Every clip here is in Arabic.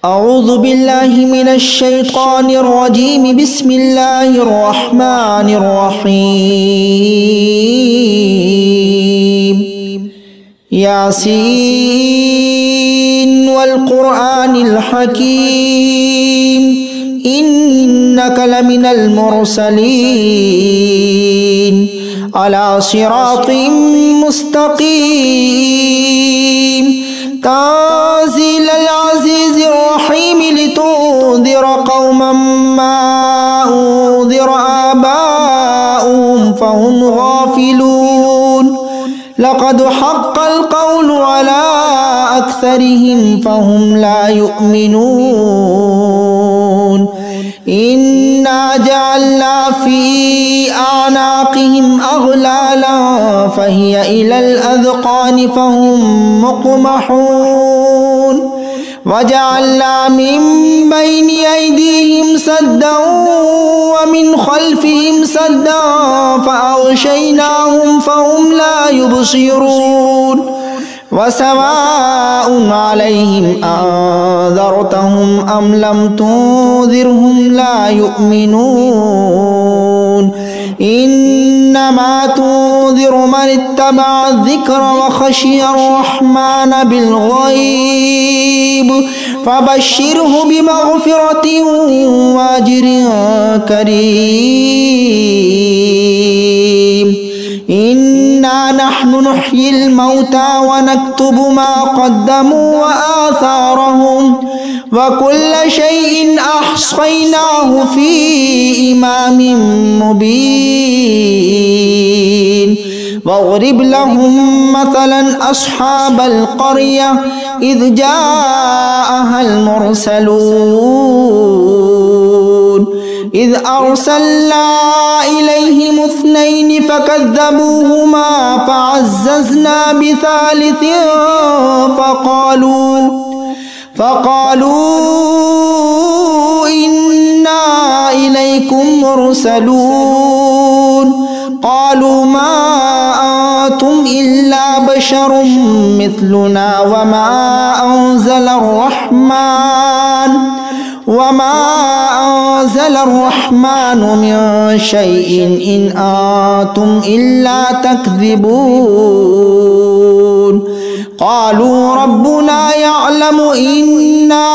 أعوذ بالله من الشيطان الرجيم. بسم الله الرحمن الرحيم. ياسين والقرآن الحكيم إنك لمن المرسلين على صراط مستقيم. تنزيل العزيز الرحيم لتنذر قوما ما أنذر آباؤهم فهم غافلون. لقد حق القول على أكثرهم فهم لا يؤمنون. إنا جعلنا في أعناقهم أغلالا فهي إلى الأذقان فهم مقمحون. وجعلنا من بين أيديهم سدا ومن خلفهم سدا فأغشيناهم فهم لا يبصرون. وسواء عليهم أنذرتهم أم لم تنذرهم لا يؤمنون. إنما تنذر من اتبع الذكر وخشي الرحمن بالغيب فبشره بمغفرة وأجر كريم. إنا نحن نحيي الموتى ونكتب ما قدموا وآثارهم وكل شيء أحصيناه في إمام مبين. واضرب لهم مثلا أصحاب القرية إذ جاءها المرسلون إذ أرسلنا إليهم 2 فكذبوهما فعززنا بثالث فقالوا إنا إليكم مرسلون. قالوا ما أنتم إلا بشر مثلنا وما أنزل الرحمن من شيء إن أنتم إلا تكذبون. قالوا ربنا يعلم إنا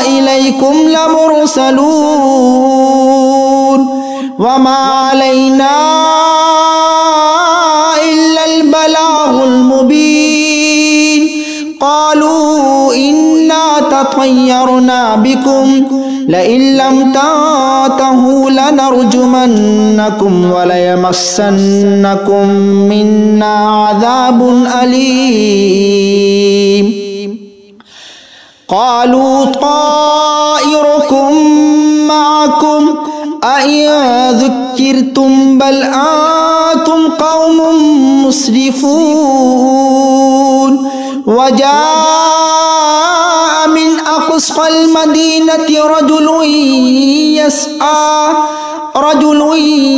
إليكم لمرسلون وما علينا إلا البلاغ المبين. قالوا إنا تطيرنا بكم لئن لم تنتهوا لنرجمنكم وليمسنكم منا عذاب أليم. قالوا طائركم معكم أئن ذكرتم بل أنتم قوم مسرفون. وجاء من أقصى المدينة رجل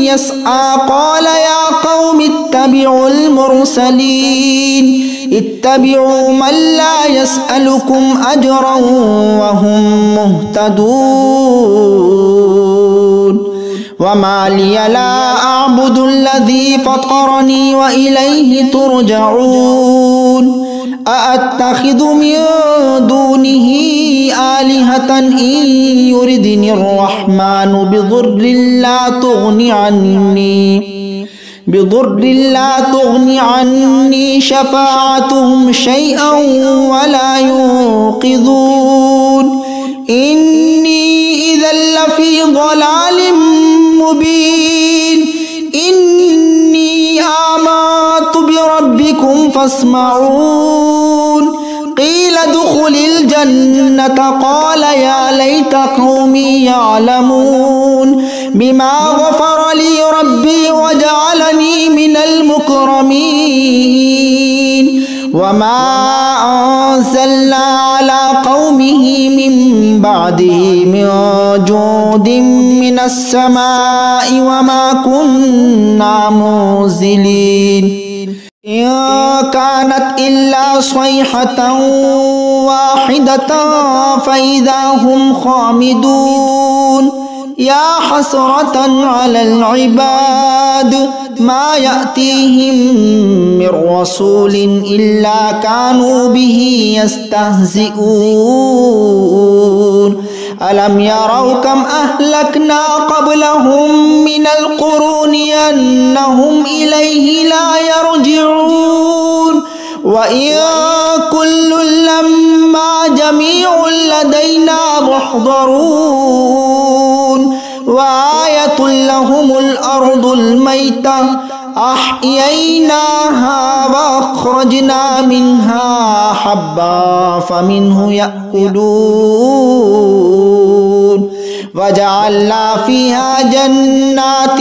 يسعى قال يا قوم اتبعوا المرسلين اتبعوا من لا يسألكم أجرا وهم مهتدون. وما لي لا أعبد الذي فطرني وإليه ترجعون. أأتخذ من دونه آلهة إن يردني الرحمن بضر لا تغني عني شفاعتهم شيئا ولا ينقذون. إني إذا لفي ضلال مبين. إني آمنت بربكم فاسمعون. قيل ادخل الجنة قال يا ليت قومي يعلمون بما غفر لي ربي وجعلني من المكرمين. وما أنزلنا على قومه من بعده من جود من السماء وما كنا منزلين. إن كانت إلا صيحة واحدة فإذا هم خامدون يا حسرة على العباد ما يأتيهم من رسول إلا كانوا به يستهزئون ألم يروا كم أهلكنا قبلهم من القرون أنهم إليه لا يرجعون وإن كل لما جميع لدينا محضرون وآية لهم الأرض الميتة أحييناها وأخرجنا منها حبا فمنه يأكلون وجعلنا فيها جنات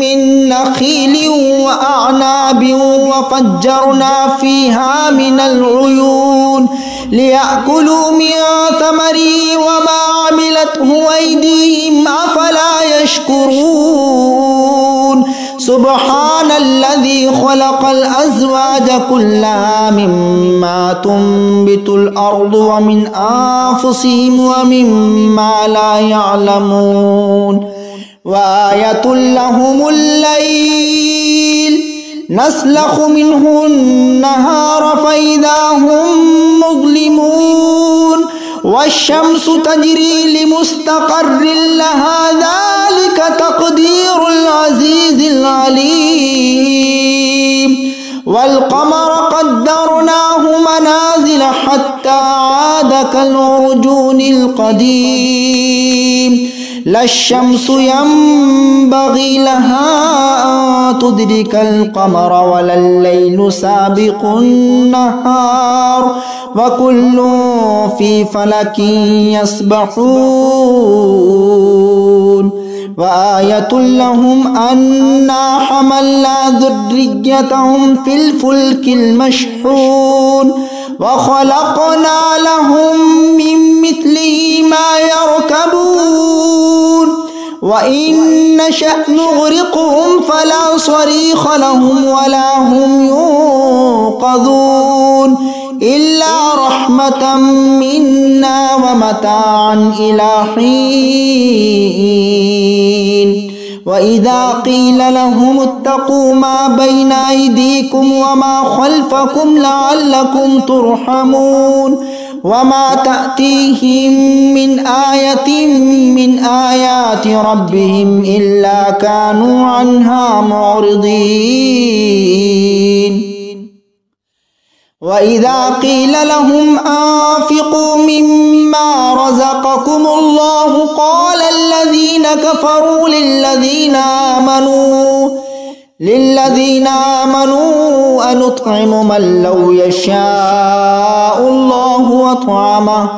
من نخيل وأعناب وفجرنا فيها من العيون ليأكلوا من ثمره وما عملته أيديهم أفلا يشكرون سبحان الذي خلق الأزواج كلها مما تنبت الأرض ومن أنفسهم ومما لا يعلمون وآية لهم الليل نسلخ منه النهار فإذا هم مظلمون والشمس تجري لمستقر لها ذلك تقدير العزيز العليم والقمر قدرناه منازل حتى عاد كالعرجون القديم لا الشمس ينبغي لها أن تدرك القمر ولا الليل سابق النهار وكل في فلك يسبحون وآية لهم أنا حملنا ذريتهم في الفلك المشحون وخلقنا لهم من مثله ما يركبون وإن نشأ نغرقهم فلا صريخ لهم ولا هم ينقذون إلا رحمة منا ومتاعا إلى حين وإذا قيل لهم اتقوا ما بين أيديكم وما خلفكم لعلكم ترحمون وما تأتيهم من آية من آيات ربهم إلا كانوا عنها معرضين وإذا قيل لهم أنفقوا مما رزقكم الله قال الذين كفروا للذين آمنوا أنطعم من لو يشاء الله أطعمه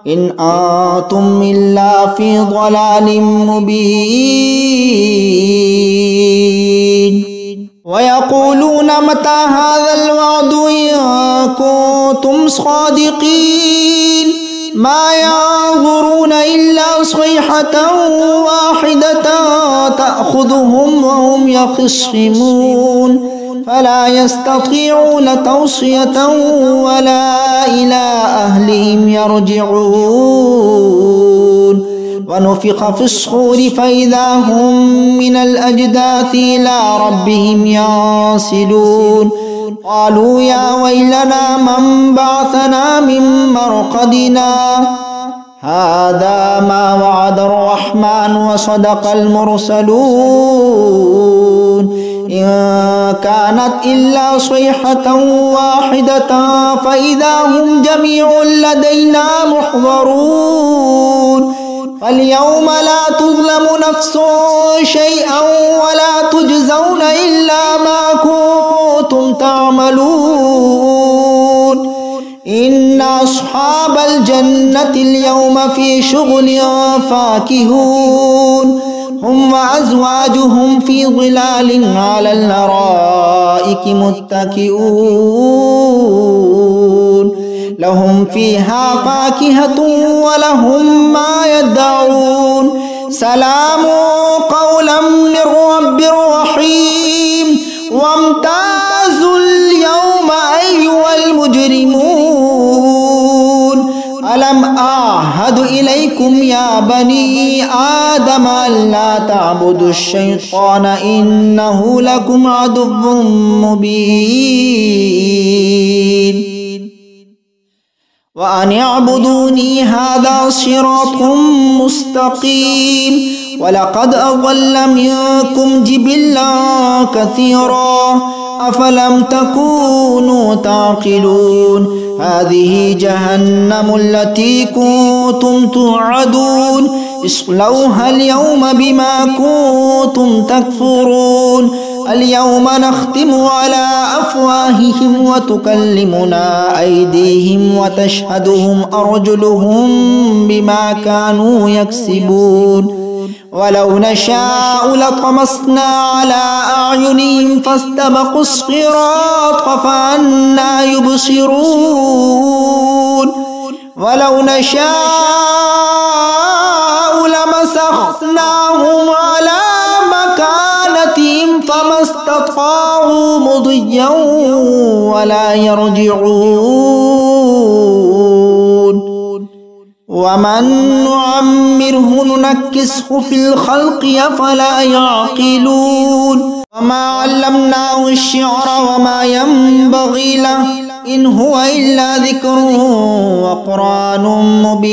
إن أنتم إلا في ضلال مبين ويقولون متى هذا الوعد إن كنتم صادقين ما ينظرون إلا صيحة واحدة تأخذهم وهم يخصمون فلا يستطيعون توصية ولا إلى أهلهم يرجعون ونفخ في الصور فإذا هم من الأجداث إلى ربهم ينسلون قالوا يا ويلنا من بعثنا من مرقدنا هذا ما وعد الرحمن وصدق المرسلون إن كانت إلا صيحة واحدة فإذا هم جميع لدينا محضرون فاليوم لا تظلم نفس شيئا ولا تجزون إلا ما كنتم تعملون إن أصحاب الجنة اليوم في شغل فاكهون هم وأزواجهم في ظلال على الأرائك متكئون لهم فيها فاكهة ولهم ما يدعون سلام قولا من رب رحيم وامتازوا أعهد إليكم يا بني آدم ألا تعبدوا الشيطان إنه لكم عدو مبين وأن اعبدوني هذا صراط مستقيم ولقد أضل منكم جبلا كثيرا أفلم تكونوا تعقلون هذه جهنم التي كنتم توعدون اصلوها اليوم بما كنتم تكفرون اليوم نختم على أفواههم وتكلمنا أيديهم وتشهدهم أرجلهم بما كانوا يكسبون ولو نشاء لطمسنا على أعينهم فاستبقوا الصراط فأنى يبصرون ولو نشاء لمسخناهم على مكانتهم فما استطاعوا مضيا ولا يرجعون ومن نعمره ننكسه في الخلق أفلا يعقلون وما علمناه الشعر وما ينبغي له إن هو إلا ذكر وقرآن مبين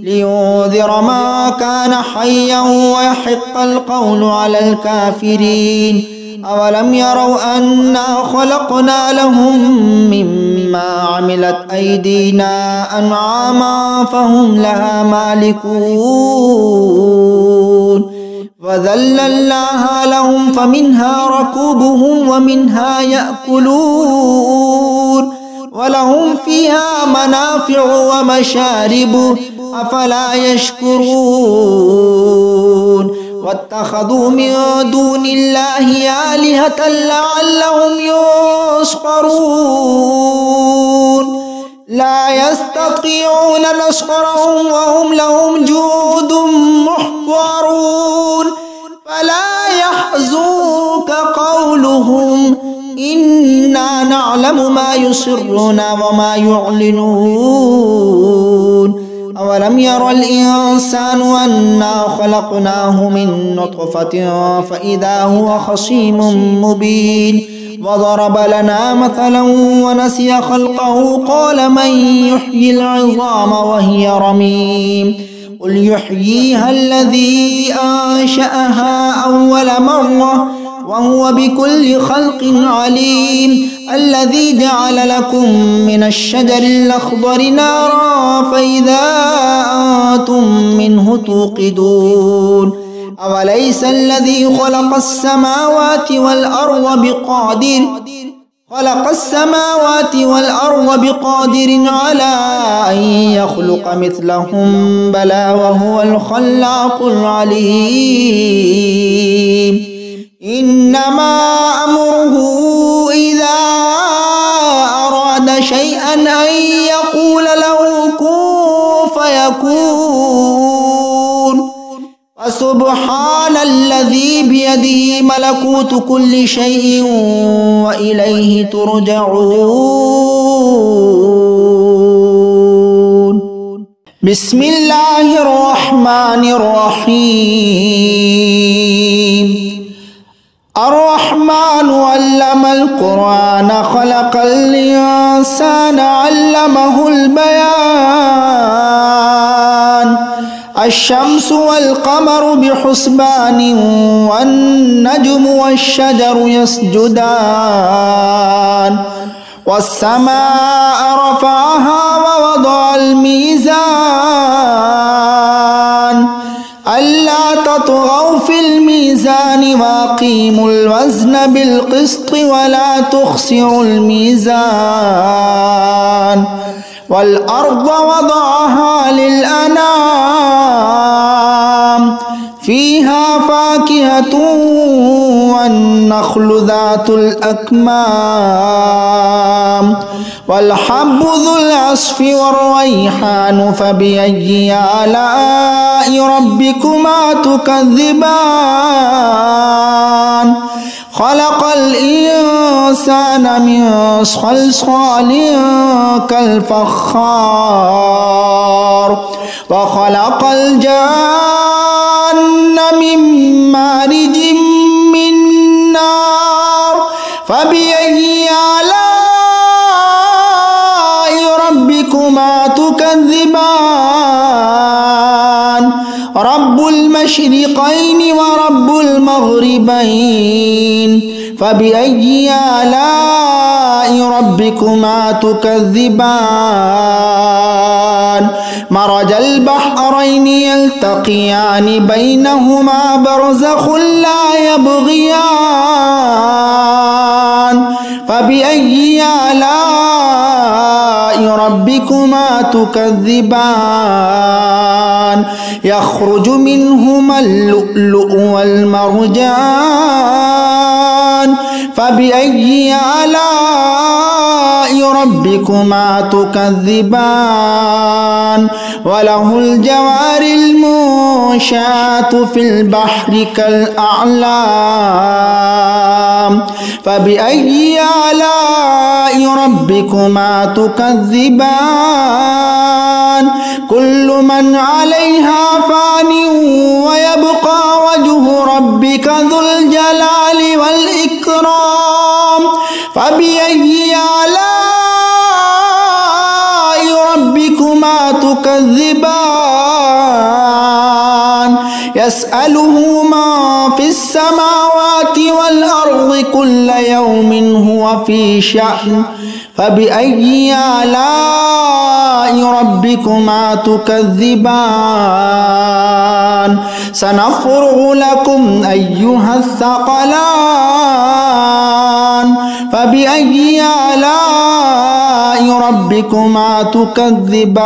لينذر ما كان حيا ويحق القول على الكافرين أولم يروا أنا خلقنا لهم مما عملت أيدينا أنعاما فهم لها مالكون وذللناها لهم فمنها ركوبهم ومنها يأكلون ولهم فيها منافع ومشارب أفلا يشكرون واتخذوا من دون الله آلهة لعلهم ينصرون لا يستطيعون نصرهم وهم لهم جند محضرون فلا يحزنك قولهم إنا نعلم ما يسرون وما يعلنون أولم ير الإنسان أنا خلقناه من نطفة فإذا هو خصيم مبين وضرب لنا مثلا ونسي خلقه قال من يحيي العظام وهي رميم قل يحييها الذي أنشأها أول مرة وهو بكل خلق عليم الذي جعل لكم من الشجر الأخضر نارا فإذا أنتم منه توقدون أوليس الذي خلق السماوات والأرض بقادر على أن يخلق مثلهم بلى وهو الخلاق العليم إنما أمره إذا أراد شيئا أن يقول له كن فيكون فسبحان الذي بيده ملكوت كل شيء وإليه ترجعون بسم الله الرحمن الرحيم الرحمن علم القرآن خلق الإنسان علمه البيان الشمس والقمر بحسبان والنجم والشجر يسجدان والسماء رفعها ووضع الميزان ألا تطغوا في الميزان وأقيموا الوزن بالقسط ولا تخسروا الميزان والأرض وضعها للأنام فيها فاكهة والنخل ذات الأكمام والحب ذو العصف والريحان فبأي آلاء ربكما تكذبان خلق الإنسان من صلصال كالفخار وخلق الجان من مارج من نار فبأي آلاء ربكما تكذبان رب المشرقين ورب المغربين فبأي آلاء ربكما تكذبان مرج البحرين يلتقيان بينهما برزخ لا يبغيان فبأي آلاء ربكما تكذبان يخرج منهما اللؤلؤ والمرجان فبأي آلاء ربكما تكذبان وله الجوار المنشآت في البحر كالأعلام فبأي آلاء ربكما تكذبان كل من عليها فان ويبقى وجه ربك ذو الجلال والإكرام فبأي آلاء ربكما تكذبان يسأله ما في السماوات والأرض كل يوم هو في شأن فبأي آلاء ربكما تكذبان سنفرغ لكم أيها الثقلان فبأي آلاء ربكما تكذبان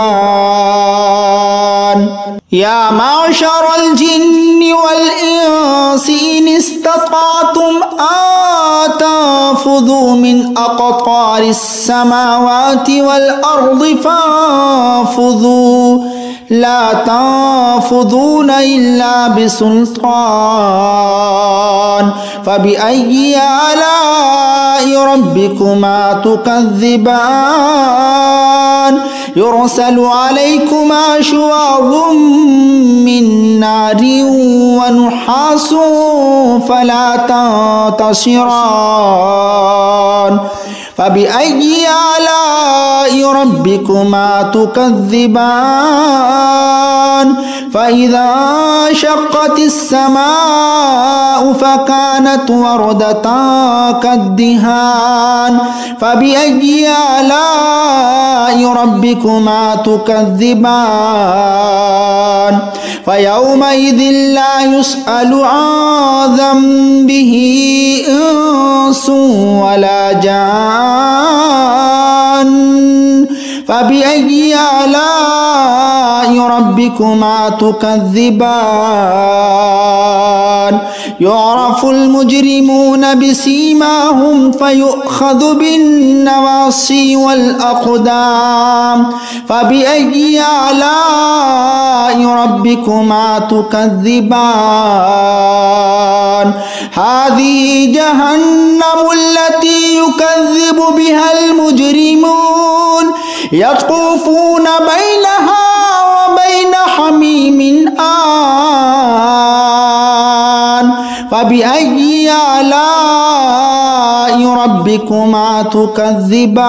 يا معشر الجن والإنس إن استطعتم أن تنفذوا من أقطار السماوات والأرض فانفذوا لا تنفذون إلا بسلطان فبأي آلاء ربكما تكذبان يرسل عليكما شواظ من نار ونحاس فلا تنتصران فبأي آلاء ربكما تكذبان فإذا انشقت السماء فكانت وردة كالدهان فبأي آلاء ربكما تكذبان فيومئذ لا يسأل عن ذنبه إنس ولا جان فبأي آلاء ربكما تكذبان يعرف المجرمون بسيماهم فيؤخذ بالنواصي والأقدام فبأي آلاء ربكما تكذبان هذه جهنم التي يكذب بها المجرمون يطوفون بينها وبين حميم آن فبأي آلاء ربكما تكذبان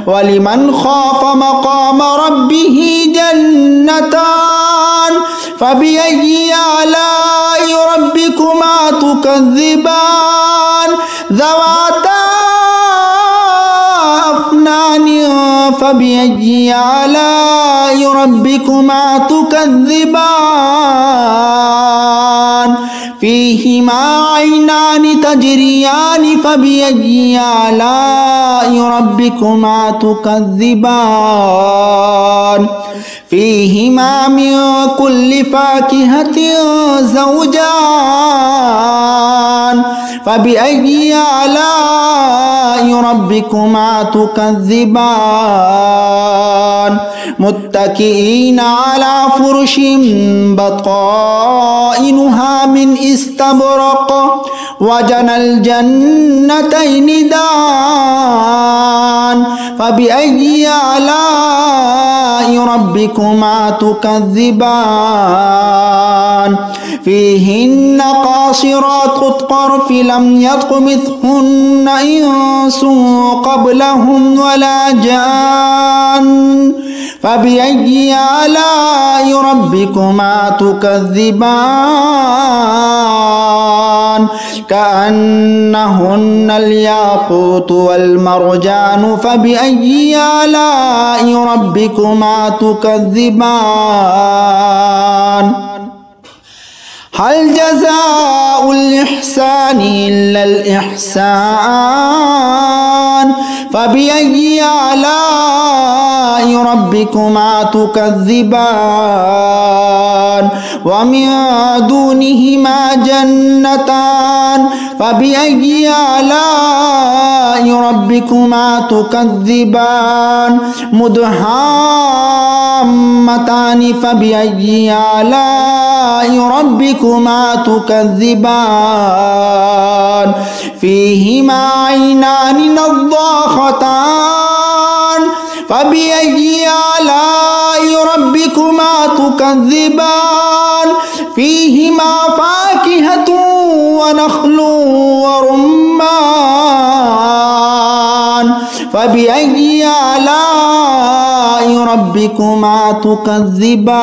ولمن خاف مقام ربه جنتان فبأي آلاء ربكما تكذبان ذواتا أفنان فبأي آلاء ربكما تكذبان فيهما عينان تجريان فبأي آلاء ربكما تكذبان فيهما من كل فاكهة زوجان فبأي آلاء ربكما تكذبان متكئين على فرش بطائنها من استبرق وجنى الجنتين دان فبأي آلاء ربكما تكذبان فيهن قاصرات الطرف لم يطمثهن إنس قبلهم ولا جان فبأي آلاء ربكما تكذبان كأنهن الياقوت والمرجان فبأي آلاء ربكما تكذبان هل جزاء الإحسان إلا الإحسان فبأي آلاء ربكما تكذبان ومن دونهما جنتان فبأي آلاء ربكما تكذبان مدهامتان فبأي آلاء ربكما تكذبان فيهما عينان نضاختان فبأي آلاء ربكما تكذبان فيهما فاكهة ونخل ورمان فبأي آلاء ربكما تكذبان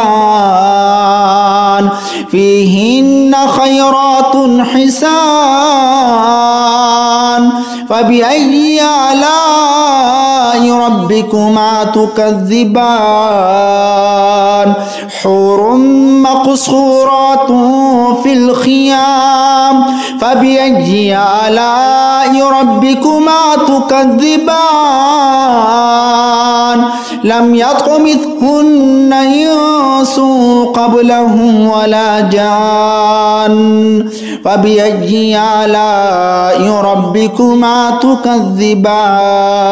فيهن خيرات حسان فبأي آلاء ربكما تكذبان حور مقصورات في الخيام فبأي آلاء ربكما تكذبان لم يطمثهن إنس قبلهم ولا جان فبأي آلاء ربكما تكذبان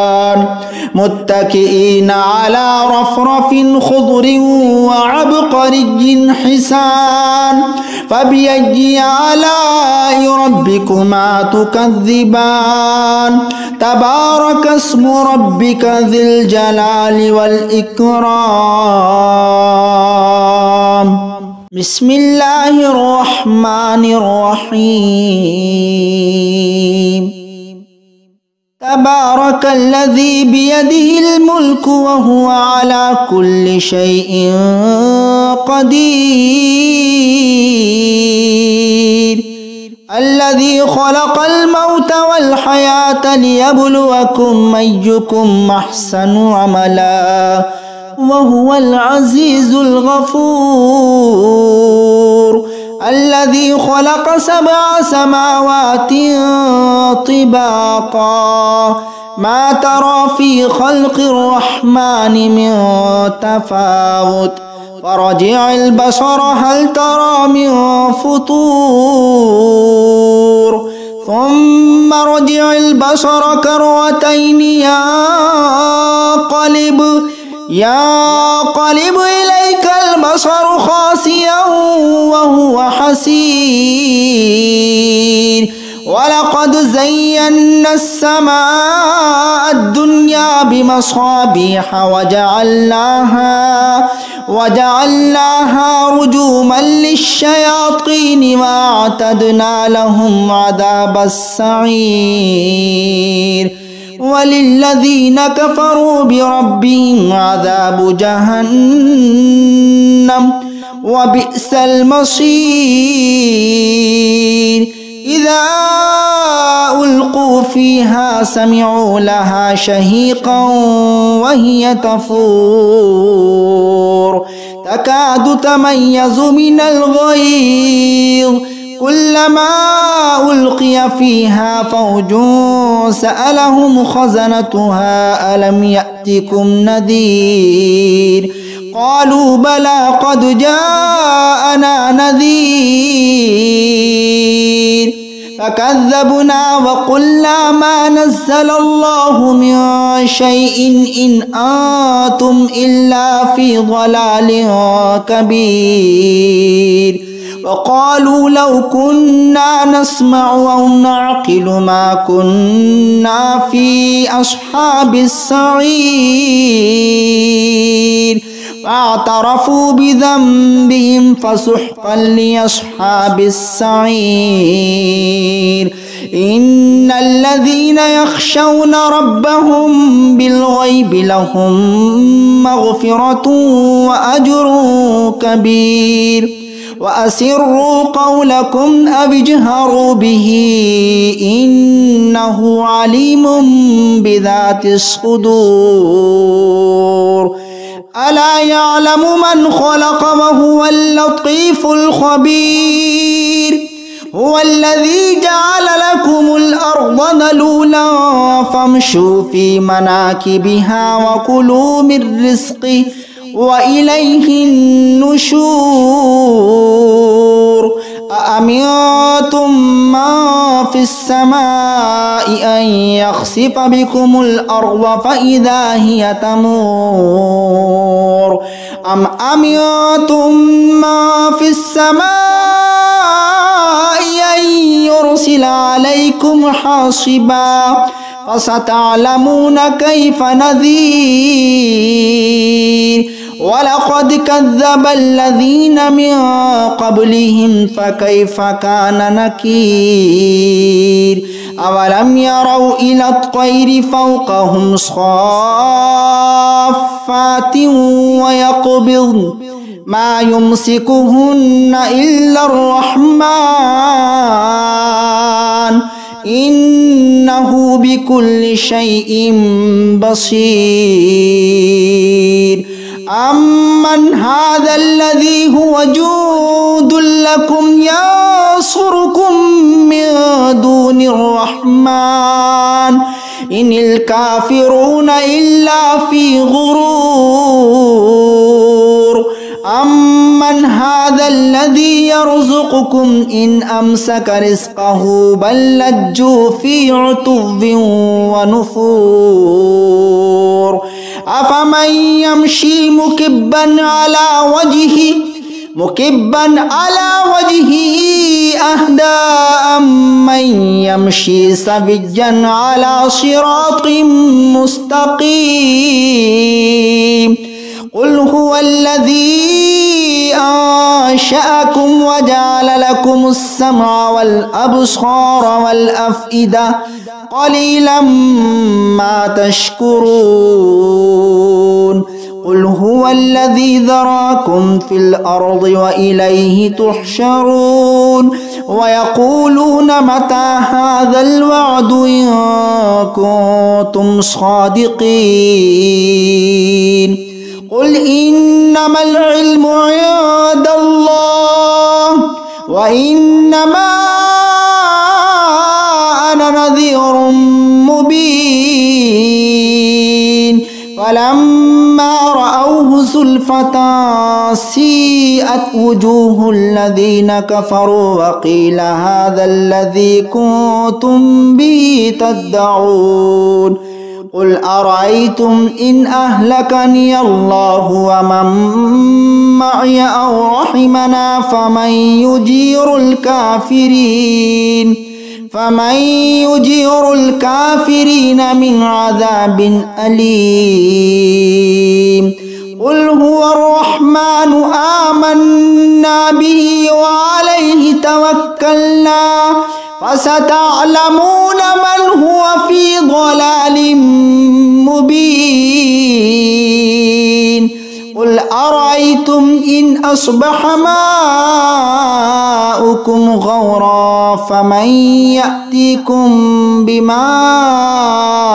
متكئين على رفرف خضر وعبقري حسان فبأي آلاء ربكما تكذبان تبارك اسم ربك ذي الجلال والإكرام بسم الله الرحمن الرحيم تبارك الذي بيده الملك وهو على كل شيء قدير الذي خلق الموت والحياة ليبلوكم أيكم أحسن عملا وهو العزيز الغفور الذي خلق 7 سماوات طباقا ما ترى في خلق الرحمن من تفاوت فرجع البصر هل ترى من فطور ثم رجع البصر كرتين ينقلب إليك البصر خاسئا وهو حسير ولقد زينا السماء الدنيا بمصابيح وجعلناها رجوما للشياطين وأعتدنا لهم عذاب السعير وللذين كفروا بربهم عذاب جهنم وبئس المصير إذا ألقوا فيها سمعوا لها شهيقا وهي تفور تكاد تميز من الغيظ كلما ألقي فيها فوج سألهم خزنتها ألم يأتكم نذير قالوا بلى قد جاءنا نذير فكذبنا وقلنا ما نزل الله من شيء إن أنتم إلا في ضلال كبير وقالوا لو كنا نسمع أو نعقل ما كنا في أصحاب السعير فاعترفوا بذنبهم فسحقا لأصحاب السعير إن الذين يخشون ربهم بالغيب لهم مغفرة وأجر كبير وأسروا قولكم أو اجهروا به إنه عليم بذات الصدور ألا يعلم من خلق وهو اللطيف الخبير هو الذي جعل لكم الأرض ذلولا فامشوا في مناكبها وكلوا من رزقه وإليه النشور أأمنتم من في السماء أن يخسف بكم الأرض فإذا هي تمور أم أمنتم من في السماء أن يرسل عليكم حاصبا فستعلمون كيف نذير ولقد كذب الذين من قبلهم فكيف كان نكير أولم يروا إلى الطير فوقهم صافات ويقبضن ما يمسكهن إلا الرحمن إنه بكل شيء بصير أمن هذا الذي هو جند لكم ينصركم من دون الرحمن إن الكافرون إلا في غرور أمن هذا الذي يرزقكم إن أمسك رزقه بل لجوا في عتو ونفور أفمن يمشي مكبا على وجهه أهدى من يمشي سويا على صراط مستقيم قل هو الذي أنشأكم وجعل لكم السمع والأبصار والأفئدة قليلا ما تشكرون قل هو الذي ذراكم في الأرض وإليه تحشرون ويقولون متى هذا الوعد إن كنتم صادقين قل إنما العلم عند الله وإنما أنا نذير مبين فلما رأوه زلفة سيئت وجوه الذين كفروا وقيل هذا الذي كنتم به تدعون قل أرأيتم إن أهلكني الله ومن معي أو رحمنا فمن يجير الكافرين من عذاب أليم قل هو الرحمن آمنا به وعليه توكلنا فستعلمون من هو في ضلال مبين قل أرأيتم إن أصبح ماؤكم غورا فمن يأتيكم بماء